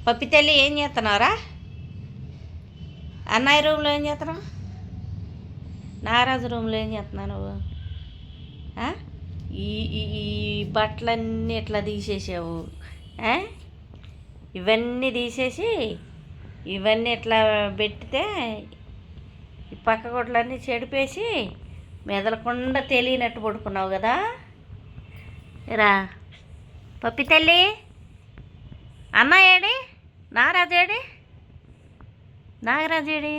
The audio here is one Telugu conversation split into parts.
పప్పి తల్లి ఏం చేస్తున్నావురా? అన్నయ్య రూమ్లో ఏం చేస్తున్నావు? నారాజు రూమ్లో ఏం చేస్తున్నావు నువ్వు? ఈ ఈ ఈ బట్టలన్నీ ఎట్లా తీసేసావు? ఇవన్నీ తీసేసి ఇవన్నీ ఎట్లా పెట్టితే ఈ పక్క కొట్లన్నీ చెడిపేసి మెదలకుండా తెలియనట్టు పడుకున్నావు కదా రా. పప్పి తల్లి అన్న AD? Nagaraju AD? Nagaraju AD?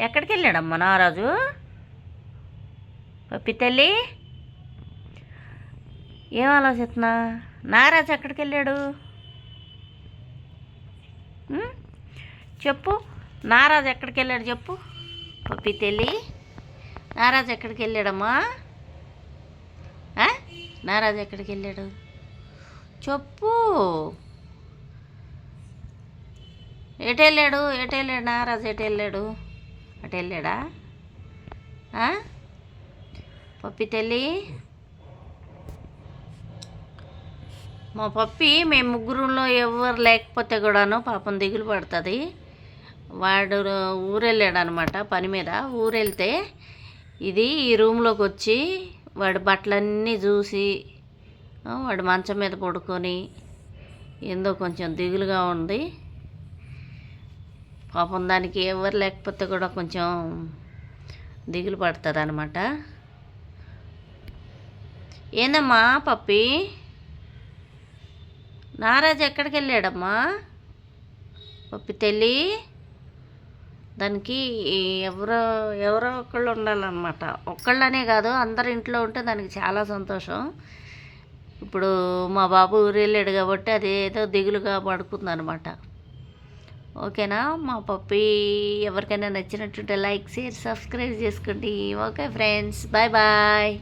ఎక్కడికి వెళ్ళాడమ్మా నాగరాజు? పప్పి తల్లి ఏం ఆలోచిస్తున్నా? నాగరాజు ఎక్కడికి వెళ్ళాడు చెప్పు. నాగరాజు ఎక్కడికి వెళ్ళాడు చెప్పు. పప్పి తల్లి నాగరాజు ఎక్కడికి వెళ్ళాడమ్మా? నాగరాజు ఎక్కడికి వెళ్ళాడు చెప్పు. ఎటు వెళ్ళాడు? నాగరాజు ఎటు వెళ్ళాడు? అటు వెళ్ళాడా? పప్పి తల్లి మా పప్పి మేము ముగ్గురులో ఎవరు లేకపోతే కూడాను పాపం దిగులు పడుతుంది. వాడు ఊరెళ్ళాడు అనమాట పని మీద. ఊరెళ్తే ఇది ఈ రూమ్లోకి వచ్చి వాడి బట్టలన్నీ చూసి వాడు మంచం మీద పడుకొని ఏందో కొంచెం దిగులుగా ఉంది. పాపం దానికి ఎవరు లేకపోతే కూడా కొంచెం దిగులు పడుతుంది అనమాట. ఏందమ్మా పప్పి? నారాజు ఎక్కడికి వెళ్ళాడమ్మా? పప్పి తల్లి దానికి ఎవరో ఒకళ్ళు ఉండాలన్నమాట. ఒక్కళ్ళనే కాదు అందరు ఇంట్లో ఉంటే దానికి చాలా సంతోషం. ఇప్పుడు మా బాబు ఊరు వెళ్ళాడు కాబట్టి అదేదో దిగులుగా పడుకుందనమాట. ఓకేనా మా పప్పి? ఎవరికైనా నచ్చినట్టుంటే లైక్ షేర్ సబ్స్క్రైబ్ చేసుకోండి. Okay friends, bye bye.